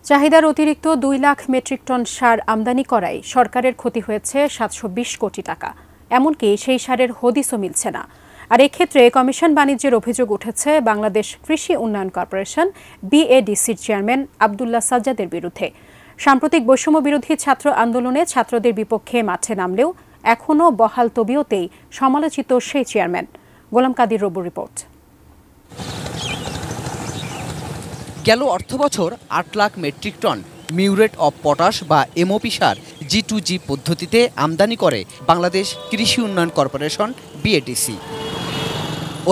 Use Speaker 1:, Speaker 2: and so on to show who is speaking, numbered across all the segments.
Speaker 1: চাহিদার অতিরিক্ত ২ lakh metric ton সার আমদানি করায় সরকারের ক্ষতি হয়েছে ৭২০ কোটি টাকা। এমনকি সেই সারের হদিসও মিলছে না। আর এক্ষেত্রে কমিশন বাণিজ্যের অভিযোগ উঠেছে বাংলাদেশ কৃষি উন্নয়ন কর্পোরেশন বিএডিসির চেয়ারম্যান আব্দুল্লাহ সাজ্জাদের বিরুদ্ধে। সাম্প্রতিক বৈষম্য বিরোধী ছাত্র আন্দোলনে ছাত্রদের বিপক্ষে মাঠে নামলেও এখনও বহাল তবিয়তেই সমালোচিত সেই চেয়ারম্যান। গোলাম কাদির রবুর রিপোর্ট।
Speaker 2: গেল অর্থবছর ৮ lakh metric ton muriate of potash বা এমওপি সার G2G পদ্ধতিতে আমদানি করে বাংলাদেশ কৃষি উন্নয়ন কর্পোরেশন বিএডিসি।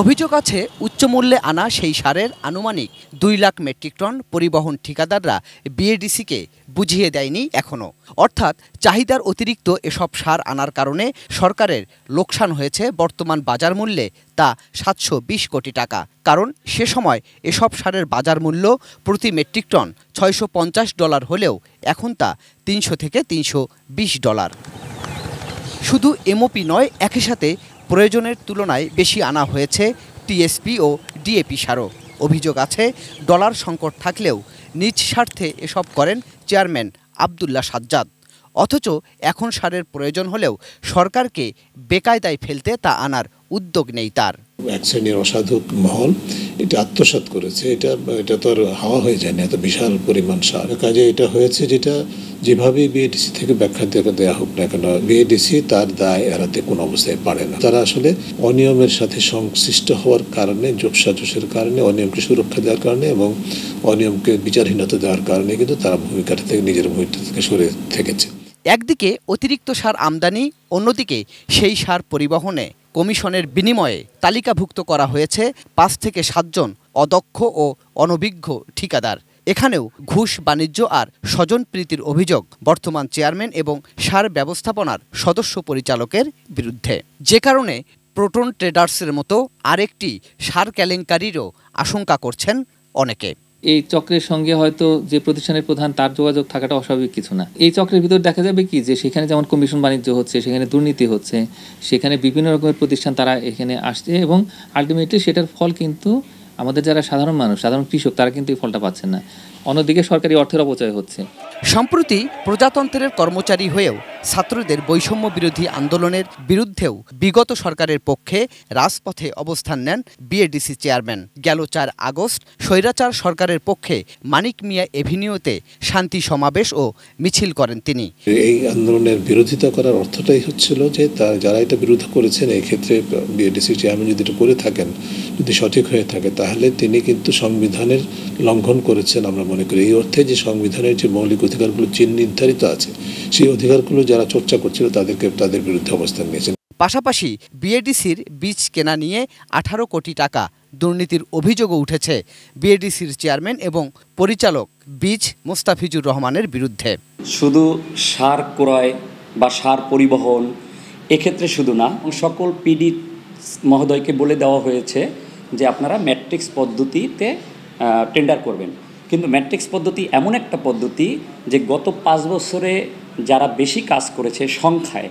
Speaker 2: অভিযোগ আছে উচ্চমূল্যে আনা সেই সারের আনুমানিক ২ লাখ মেট্রিক টন পরিবহন ঠিকাদাররা বিএডিসিকে বুঝিয়ে দেয়নি এখনও। অর্থাৎ চাহিদার অতিরিক্ত এসব সার আনার কারণে সরকারের লোকসান হয়েছে বর্তমান বাজার মূল্যে তা ৭২০ কোটি টাকা। কারণ সে সময় এসব সারের বাজার মূল্য প্রতি মেট্রিক টন $৬৫০ হলেও এখন তা ৩০০ থেকে $৩২০। শুধু এমওপি নয়, একই সাথে প্রয়োজনের তুলনায় বেশি আনা হয়েছে টিএসপি ও ডিএপি সারও। অভিযোগ আছে ডলার সংকট থাকলেও নিজ স্বার্থে এসব করেন চেয়ারম্যান আব্দুল্লাহ সাজ্জাদ। অথচ এখন সারের প্রয়োজন হলেও সরকারকে বেকায়দায় ফেলতে তা আনার উদ্যোগ নেই তার।
Speaker 3: এক শ্রেণীর অসাধু মহল এটা আত্মসাৎ করেছে। এটা তো আর হাওয়া হয়ে যায়নি, এত বিশাল পরিমাণ সার। কাজে এটা হয়েছে যেটা যেভাবে বিএডিসি থেকে ব্যাখ্যা দেওয়া হোক না কেন, বিএডিসি তার দায় এড়াতে কোনো অবস্থায় পারে না। তারা আসলে অনিয়মের সাথে সংশ্লিষ্ট হওয়ার কারণে, যোগসাজশের কারণে, অনিয়মকে সুরক্ষা দেওয়ার কারণে এবং অনিয়মকে বিচারহীনতা দেওয়ার কারণে কিন্তু তারা ভূমিকাটা থেকে নিজের ভূমিকা থেকে সরে থেকেছে।
Speaker 2: একদিকে অতিরিক্ত সার আমদানি, অন্যদিকে সেই সার পরিবহনে কমিশনের বিনিময়ে তালিকাভুক্ত করা হয়েছে ৫ থেকে ৭ জন অদক্ষ ও অনভিজ্ঞ ঠিকাদার। এখানেও ঘুষ, বাণিজ্য আর স্বজনপ্রীতির অভিযোগ বর্তমান চেয়ারম্যান এবং সার ব্যবস্থাপনার সদস্য পরিচালকের বিরুদ্ধে, যে কারণে প্রোটন ট্রেডার্সের মতো আরেকটি সার কেলেঙ্কারিরও আশঙ্কা করছেন অনেকে।
Speaker 4: এই চক্রের সঙ্গে হয়তো যে প্রতিষ্ঠানের প্রধান তার যোগাযোগ থাকাটা অস্বাভাবিক কিছু না। এই চক্রের ভিতর দেখা যাবে কি যে সেখানে যেমন কমিশন বাণিজ্য হচ্ছে, সেখানে দুর্নীতি হচ্ছে, সেখানে বিভিন্ন রকমের প্রতিষ্ঠান তারা এখানে আসছে এবং আলটিমেটলি সেটার ফল কিন্তু আমাদের যারা সাধারণ মানুষ, সাধারণ কৃষক, তারা কিন্তু এই ফলটা পাচ্ছেন না। অন্যদিকে সরকারি অর্থের অপচয় হচ্ছে।
Speaker 2: সম্প্রতি প্রজাতন্ত্রের কর্মচারী হয়েও ছাত্রদের বৈষম্য বিরোধী আন্দোলনের বিরুদ্ধেও বিগত সরকারের পক্ষে রাজপথে অবস্থান নেন বিএডিসি চেয়ারম্যান। গেল ৪ আগস্ট স্বৈরাচার সরকারের পক্ষে মানিক মিয়া এভিনিউতে শান্তি সমাবেশ ও মিছিল করেন তিনি।
Speaker 3: এই আন্দোলনের বিরোধিতা করার অর্থটাই হচ্ছিল যে যারা এটা বিরোধিতা করেছেন, এই ক্ষেত্রে বিএডিসি চেয়ারম্যান যদি এটা করে থাকেন, যদি সঠিক হয়ে থাকে, তাহলে তিনি কিন্তু সংবিধানের লঙ্ঘন করেছেন আমরা মনে করি। এই অর্থে যে সংবিধানের যে মৌলিক অধিকারগুলো নির্ধারিত আছে, সেই অধিকারগুলো যারা চর্চা করছিল তাদের বিরুদ্ধে অবস্থান নিয়েছেন।
Speaker 2: পাশাপাশি বিএডিসির বীজ কেনা নিয়ে 18 কোটি টাকা দুর্নীতির অভিযোগও উঠেছে বিএডিসির চেয়ারম্যান এবং পরিচালক বীজ মোস্তাফিজুর রহমানের বিরুদ্ধে।
Speaker 5: শুধু সার ক্রয় বা সার পরিবহন এক্ষেত্রে শুধু না, সকল পিডি মহোদয়কে বলে দেওয়া হয়েছে যে আপনারা ম্যাট্রিক্স পদ্ধতিতে টেন্ডার করবেন। কিন্তু ম্যাট্রিক্স পদ্ধতি এমন একটা পদ্ধতি যে গত 5 বছরে যারা বেশি কাজ করেছে, সংখ্যায়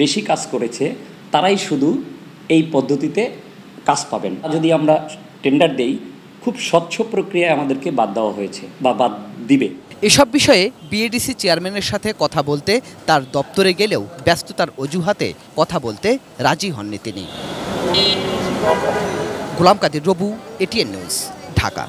Speaker 5: বেশি কাজ করেছে, তারাই শুধু এই পদ্ধতিতে কাজ পাবেন। যদি আমরা টেন্ডার দেই, খুব স্বচ্ছ প্রক্রিয়ায় আমাদেরকে বাদ দেওয়া হয়েছে বা বাদ দিবে।
Speaker 2: এসব বিষয়ে বিএডিসি চেয়ারম্যানের সাথে কথা বলতে তার দপ্তরে গেলেও ব্যস্ততার অজুহাতে কথা বলতে রাজি হননি তিনি। গোলাম কাদির রবু, এটিএন নিউজ, ঢাকা।